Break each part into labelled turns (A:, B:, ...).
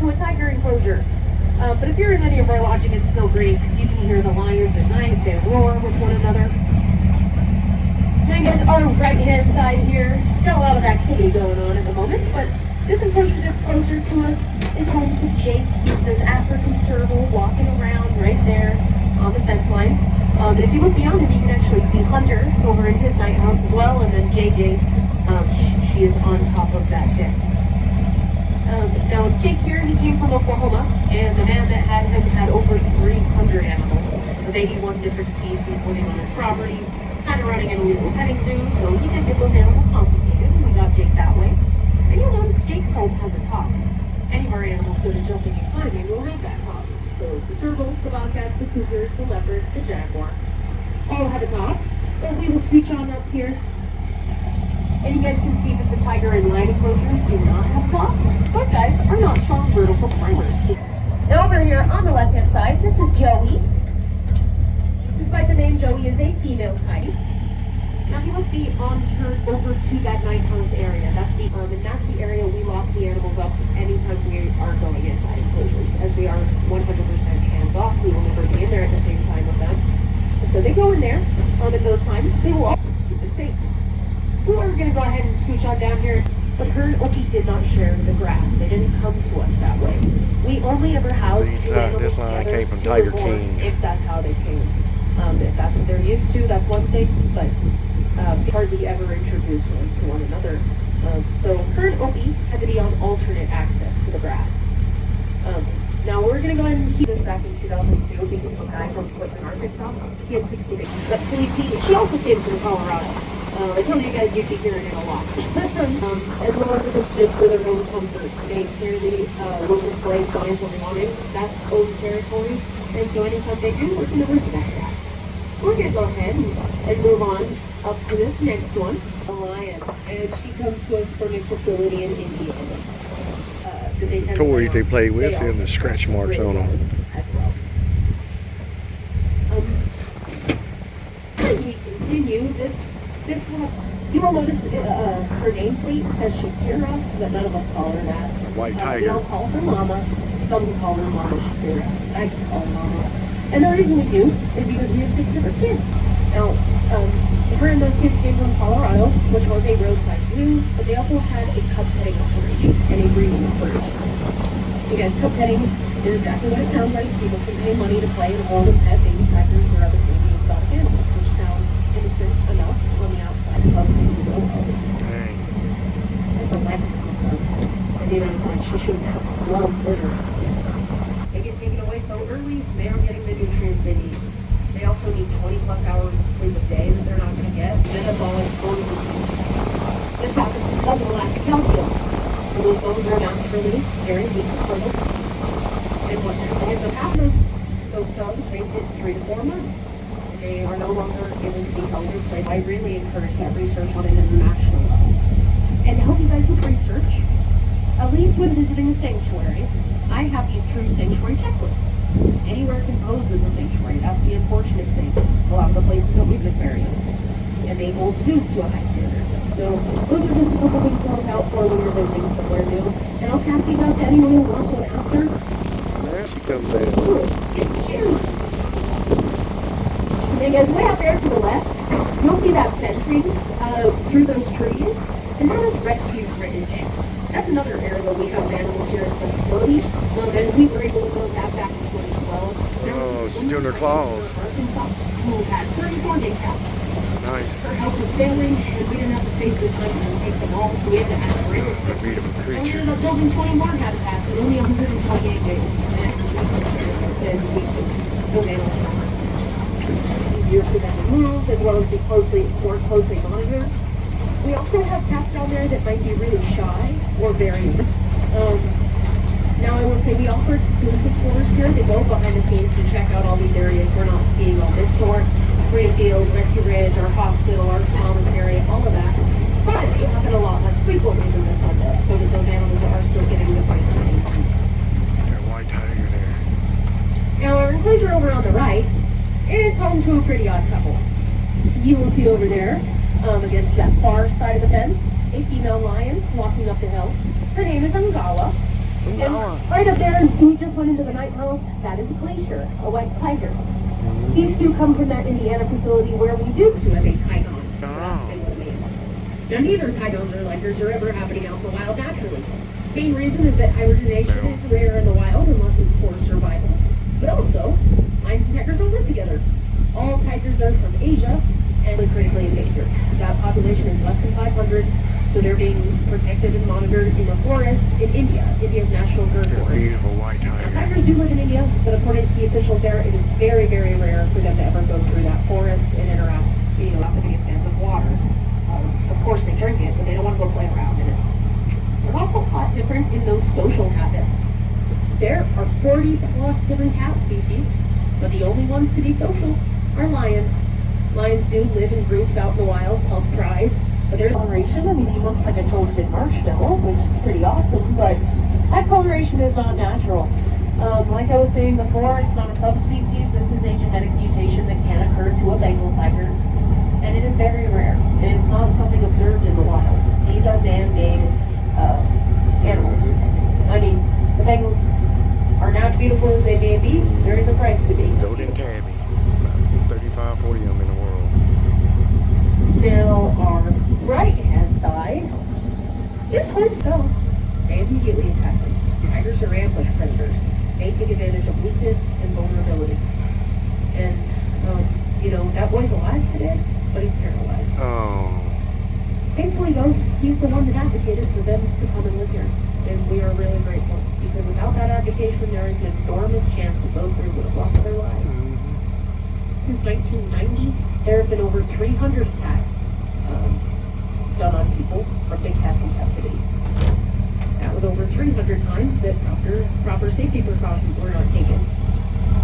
A: into a tiger enclosure. But if you're in any of our lodging, it's still great because you can hear the lions at night. They roar with one another. Now guys, our right-hand side here, it's got a lot of activity going on at the moment, but this enclosure that's closer to us is home to Jake. He's this African serval walking around right there on the fence line. And if you look beyond him, you can actually see Hunter over in his night house as well, and then JJ, she is on top of that deck. Now Jake here, he came from Oklahoma, and the man that had him had over 300 animals of 81 different species living on his property, kind of running an illegal petting zoo, so he did get those animals confiscated, and we got Jake that way. And you'll notice Jake's home has a top. Any of our animals that are jumping and climbing will have that top. So the servals, the bobcats, the cougars, the leopard, the jaguar, all have a top. But we will scooch on up here. And you guys can see that the tiger and lion enclosures do not have a top. Those guys are not strong vertical climbers. Now over here on the left-hand side, this is Joey. Despite the name, Joey is a female tiger. Now if you look beyond her over to that night house area, that's the area we lock the animals up anytime we are going inside enclosures. As we are 100% hands off, we will never be in there at the same time with them. So they go in there, at those times, they will also keep it safe. We were going to go ahead and scooch on down here, but her and Oki did not share the grass. They didn't come to us that way. We only ever housed two animals
B: this line
A: together,
B: came from Tiger
A: more,
B: King.
A: if that's how they came. If that's what they're used to, that's one thing, but hardly ever introduced one to one another. So her and Oki had to be on alternate access to the grass. Now we're going to go ahead and keep this back in 2002 because a guy from Portland, Arkansas, he had 60 days. But she also came from Colorado. I told you guys you'd be hearing it a lot. As well as if it's just for their own comfort. They clearly will display signs on the awning. That's own territory. And so anytime they do, we're going to respect that. We're going to go ahead and move on up to this next one, a lion. And she comes to us from a facility in Indiana.
B: Toys they play with, see the scratch marks on them.
A: As well. As we continue, this little, you will notice her nameplate says Shakira, but none of us call her that.
B: White
A: We
B: tiger.
A: all call her Mama. Some call her Mama Shakira. I just call her Mama. And the reason we do is because we have 6 different kids. Now, her and those kids came from Colorado, which was a roadside zoo, but they also had a cub petting operation and a breeding operation. You guys, cub petting is exactly what it sounds like. People can pay money to play and hold and pet baby tigers or other baby exotic animals, which sounds innocent enough on the outside. Cub petting will help.
B: Dang.
A: That's a life of cubs. And the amount of time she shouldn't have. Well, literally. They get taken away so early, they aren't getting the nutrients they need. They also need 20 plus hours of sleep a day that they're not going to get. Metabolic bone disease. This happens because of a lack of calcium. So those bones are naturally very weak and brittle. And what ends up happening, those cubs, they hit 3 to 4 months. They are no longer able to be held or played. I really encourage that research on an international level. And to help you guys with research, at least when visiting a sanctuary, I have these true sanctuary checklists. Anywhere can pose as a sanctuary. That's the unfortunate thing. A lot of the places that we've been various. And they hold zoos to a high standard. So those are just a couple things to look out for when you're visiting somewhere new. And I'll pass these out to anyone who wants one after.
B: There she comes in.
A: Ooh, it's cute. And guys, way out there to the left, you'll see that fencing through those trees. And that is Refuge. That's another area where we have animals here at the facility. And we were able to build that back in 2012.
B: Oh, she's doing her claws.
A: Arkansas, who had 34 big cats.
B: Nice.
A: Her help was failing, and we didn't have the space at the time to just take them all, so we had to add a ring.
B: A beautiful
A: And we
B: creature.
A: ended up building 20 more habitats in only 128 days. And those animals are easier for them to move, as well as be more closely monitored. We also have cats down there that might be really shy or very. Now I will say we offer exclusive tours here that go behind the scenes to check out all these areas we're not seeing on this tour. Greenfield, Rescue Ridge, our hospital, our commissary, all of that. But it happen a lot less frequently than this one does, so that those animals are still getting the fight for them.
B: Got a white tiger there.
A: Now our enclosure over on the right, it's home to a pretty odd couple. You will see over there, against that far side of the fence, a female lion walking up the hill. Her name is Angawa. And right up there, we just went into the night house. That is a glacier, a white tiger. These two come from that Indiana facility where we do to as a tigon. So that's the thing with me. Now, neither tigons or ligers are ever happening out in the wild naturally. Main reason is that hybridization is rare in the wild unless it's for survival. But also, lions and tigers don't live together. All tigers are from Asia and they're critically endangered. That population is less than 500, so they're being protected and monitored in a forest in India, India's national bird forest.
B: Beautiful white
A: Now,
B: tiger.
A: tigers do live in India, but according to the officials there, it is very, very rare for them to ever go through that forest and interact, not the biggest fans of water. Of course, they drink it, but they don't want to go play around in it. They're also a lot different in those social habits. There are 40 plus different cat species, but the only ones to be social are lions. Lions do live in groups out in the wild called prides, but their coloration, I mean, he looks like a toasted marshmallow, which is pretty awesome, but that coloration is not natural. Like I was saying before, it's not a subspecies. This is a genetic mutation that can occur to a Bengal tiger, and it is very rare. And it's not something observed in the wild. These are man-made animals. I mean, the Bengals are not as beautiful as they may be. There is a price to be.
B: Golden tabby. About 35, 40 of them in the world.
A: Now, our right-hand side is hard to tell. They immediately attack them. Tigers are ambush predators. They take advantage of weakness and vulnerability. And, that boy's alive today, but he's paralyzed.
B: Oh.
A: Thankfully, though, he's the one that advocated for them to come and live here. And we are really grateful, because without that advocation, there is an enormous chance that those birds would have lost their lives. Since 1990, there have been over 300 attacks done on people from big cats in captivity. That was over 300 times that proper safety precautions were not taken.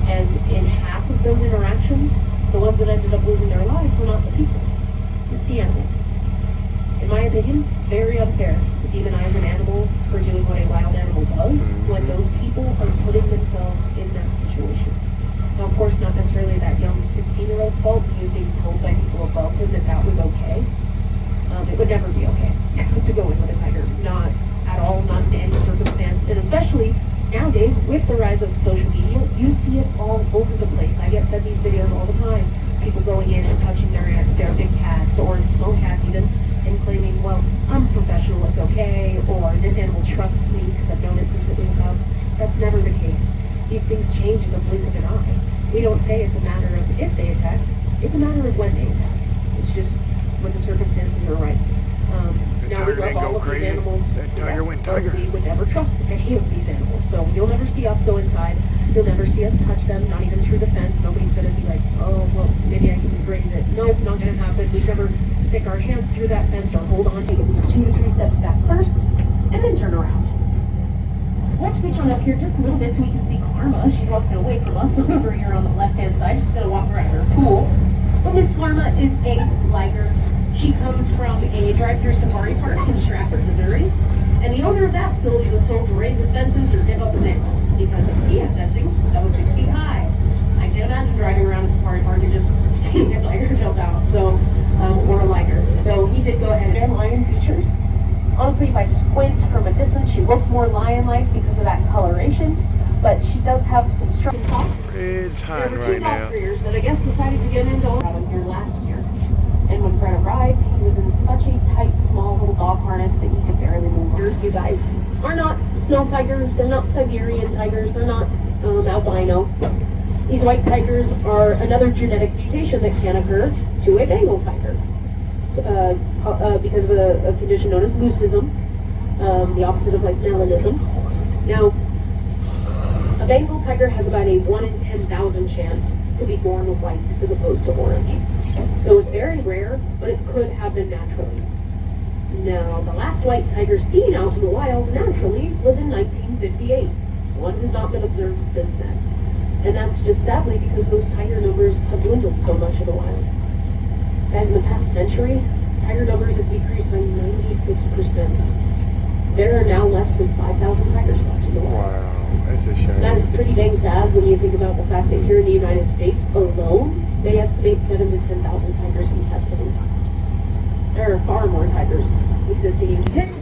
A: And in half of those interactions, the ones that ended up losing their lives were not the people. It's the animals. In my opinion, very unfair to demonize an animal for doing what a wild animal does when those people are putting themselves in that situation. Now, of course, not necessarily that young 16-year-old's fault. He was being told by people above him that that was okay. It would never be okay to go in with a tiger. Not at all, not in any circumstance. And especially nowadays, with the rise of social media, you see it all over the place. I get fed these videos all the time. People going in and touching their big cats, or small cats even, and claiming, well, I'm a professional, it's okay, or this animal trusts me because I've known it since it was a cub. That's never the case. These things change in the blink of an eye. We don't say it's a matter of if they attack, it's a matter of when they attack. It's just when the circumstances are right. Now we love all of these animals. We would never trust any of these animals. So you'll never see us go inside. You'll never see us touch them, not even through the fence. Nobody's going to be like, oh, well, maybe I can graze it. Nope, not going to happen. We'd never stick our hands through that fence or hold on, take at least 2 to 3 steps back first, and then turn around. We'll switch on up here just a little bit so we can see Karma. She's walking away from us over here on the left-hand side. She's going to walk around her pool. But Miss Karma is a liger. She comes from a drive-through safari park in Stratford, Missouri. And the owner of that facility was told to raise his fences or give up his animals because he had fencing that was 6 feet high. I can't imagine driving around a safari park and just seeing a tiger jump out, or a liger. So he did go ahead and lion features. Honestly, if I squint from a distance, she looks more lion-like because of that coloration, but she does have some strong soft.
B: It's hot
A: There were
B: right
A: 2
B: now.
A: dog breeders that I guess decided to get into him here last year. And when Fred arrived, he was in such a tight, small little dog harness that he could barely move. You guys are not snow tigers, they're not Siberian tigers, they're not albino. These white tigers are another genetic mutation that can occur to a Bengal tiger. Because of a condition known as leucism, the opposite of like melanism. Now, a Bengal tiger has about a 1 in 10,000 chance to be born white as opposed to orange. So it's very rare, but it could happen naturally. Now, the last white tiger seen out in the wild naturally was in 1958. One has not been observed since then. And that's just sadly because those tiger numbers have dwindled so much in the wild. Guys, in the past century, tiger numbers have decreased by 96%. There are now less than 5,000 tigers left in the wild.
B: Wow, that's a shame.
A: That is pretty dang sad when you think about the fact that here in the United States alone, they estimate 7,000 to 10,000 tigers in captivity. There are far more tigers existing in Japan.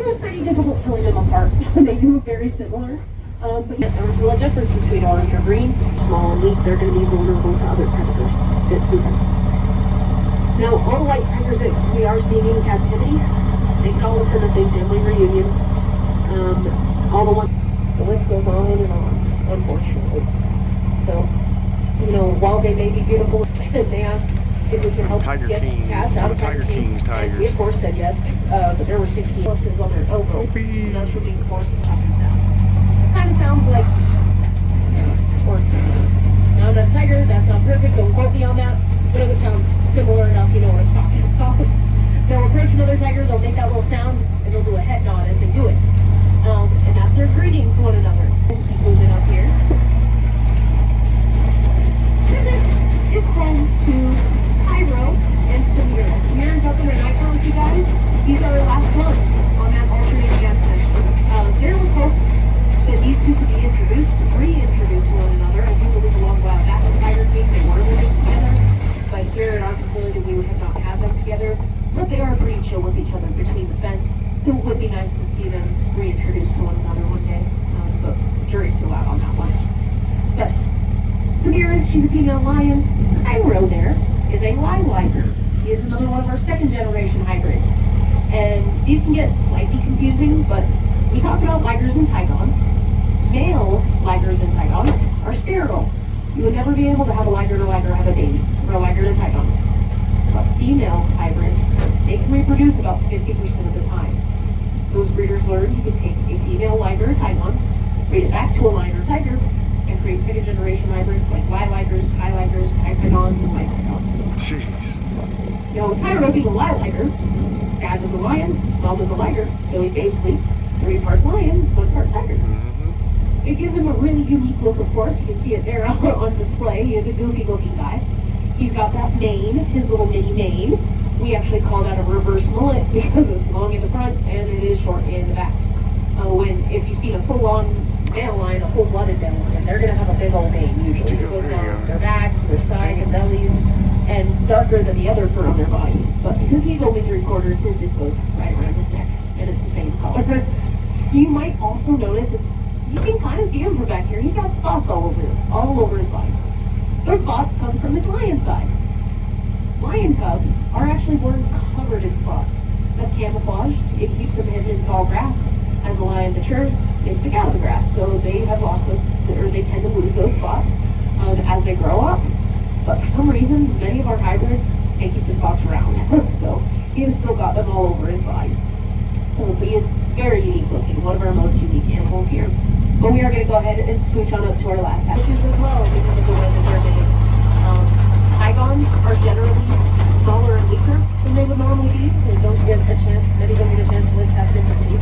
A: was pretty difficult telling them apart. They do look very similar. But yes, there's a real difference between orange or green. Small and weak, they're going to be vulnerable to other predators that see them. Now, all the white tigers that we are seeing in captivity, they can all attend the same family reunion. All the ones, the list goes on and on, unfortunately. So, you know, while they may be beautiful, they asked if we can help
B: Tiger
A: get
B: Kings,
A: cats out of
B: Tiger Kings tigers.
A: And we, of course, said yes, but there were 60 losses on their elbows, and that's for being forced to talking sounds. Kind of sounds like, or, now I'm not a tiger, that's not perfect, don't quote me on that, but it would sound similar enough, you know what I'm talking about. They'll approach another tiger, they'll make that little sound, and they'll do a head nod as they do it. And that's their greeting to one another. We'll keep moving up here. This is home to Cairo and Samira. Samira's up in her icons, you guys. These are her last ones on that alternating ancestor. There was hopes that these two could be reintroduced to one another. I do believe a long while back with Tiger King, they were living together. But here at our facility, we have not had them together. But they are pretty chill with each other between the fence. So it would be nice to see them reintroduced to one another one day. But jury's still out on that one. But Samira, she's a female lion. Cairo there is a liger. He is another one of our second generation hybrids. And these can get slightly confusing, but we talked about ligers and tigons. Male ligers and tigons are sterile. You would never be able to have a liger and a liger have a baby, or a liger and a tigon. But female hybrids, they can reproduce about 50% of the time. Those breeders learned you can take a female liger or tigon, breed it back to a liger or tiger, and create second generation hybrids like ligers, tigons, and white tigons.
B: Jeez.
A: You know, with Cairo being a liger, dad was a lion, mom was a liger, so he's basically 3 parts lion, 1 part tiger.
B: Mm-hmm.
A: It gives him a really unique look, of course. You can see it there on display. He is a goofy looking guy. He's got that mane, his little mini mane. We actually call that a reverse mullet because it's long in the front and it is short in the back. If you've seen a full-on male lion, a full-blooded male lion, they're going to have a big old mane usually. It goes down their backs, their sides, and bellies, and darker than the other fur on their body. But because he's only 3/4, his just goes right around his neck, and it's the same color. You might also notice you can kind of see him from back here. He's got spots all over his body. Those spots come from his lion side. Lion cubs are actually born covered in spots. That's camouflaged. It keeps them hidden in tall grass. As the lion matures, they stick out of the grass. So they have lost those, or they tend to lose those spots as they grow up. But for some reason, many of our hybrids, they keep the spots around. So he has still got them all over his body. But he is very unique looking, one of our most unique animals here. But we are going to go ahead and scooch on up to our last hatches as well because of the way that they're made. Tigons are generally smaller and weaker than they would normally be. They don't get a chance, many don't get a chance to live past infancy.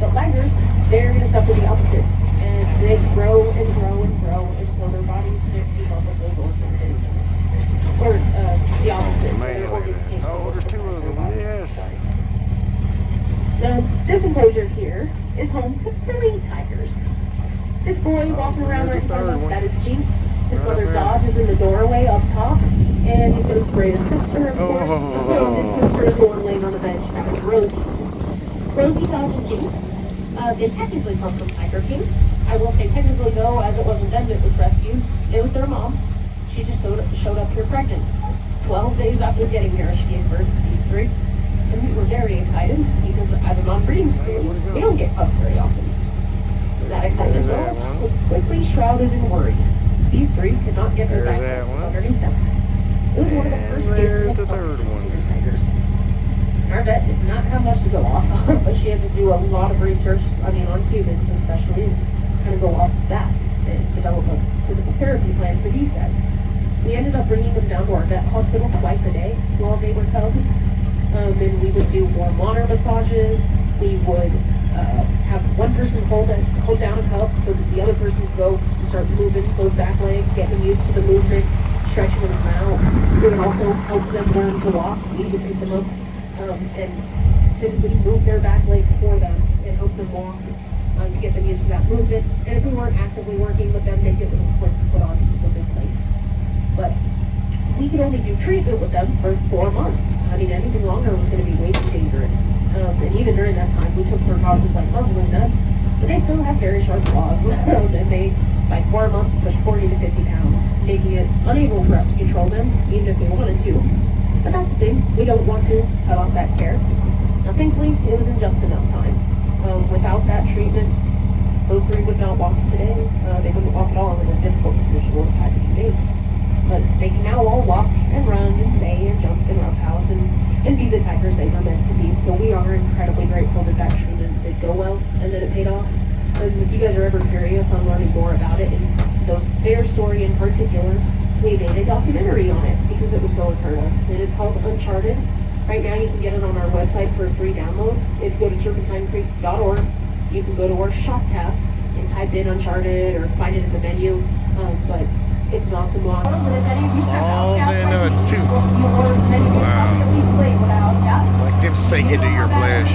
A: But ligers, they're going to suffer the opposite. And they grow and grow and grow until their bodies can't keep up with those organs anymore. Or the opposite. Their organs can't keep up
B: There's
A: with
B: 2 of them,
A: bodies.
B: yes.
A: This enclosure here is home to 3 tigers. This boy walking around right in front of us, that is Jinx. His mother Dodge is in the doorway up top, and he's going to spray his sister, of course. So his sister is the one laying on the bench, that is Rosie. Rosie, Dodge, and Jinx, they technically come from Tiger King. I will say technically though, as it wasn't them that was rescued, it was their mom. She just showed up here pregnant. 12 days after getting here, she gave birth to these 3. And we were very excited because as a non-breeding facility, we don't get cubs very often. That excitement though was quickly shrouded in worry. These 3 could not get their backpacks underneath them. It was one of the first cases of confidence in tigers. Our vet did not have much to go off of, but she had to do a lot of research, on humans especially, and kind of go off of that and develop a physical therapy plan for these guys. We ended up bringing them down to our vet hospital twice a day while they were cubs. And we would do more water massages. We would have one person hold down a cub so that the other person could go and start moving those back legs, get them used to the movement, stretching them out. We would also help them learn to walk. We would pick them up and physically move their back legs for them and help them walk to get them used to that movement. And if we weren't actively working with them, they'd get little splints put on to keep them in place. But we could only do treatment with them for 4 months. I mean, anything longer was going to be way too dangerous. And even during that time, we took precautions like muzzling them, but they still have very sharp claws. And they, by 4 months, pushed 40 to 50 pounds, making it unable for us to control them, even if we wanted to. But that's the thing, we don't want to cut off that care. Now, thankfully, it was in just enough time. Without that treatment, those 3 would not walk today. They wouldn't walk at all, and a difficult decision would have had to be made. But they can now all walk and run and play and jump and roughhouse and be the tigers they were meant to be. So we are incredibly grateful that that treatment did go well and that it paid off. And if you guys are ever curious on learning more about it, and their story in particular, we made a documentary on it because it was so unheard of. It is called Uncharted. Right now you can get it on our website for a free download. If you go to turpentinecreek.org, you can go to our shop tab and type in Uncharted or find it in the menu. But it's an awesome walk.
B: Balls into a tooth.
A: Wow.
B: Like them sink into your flesh.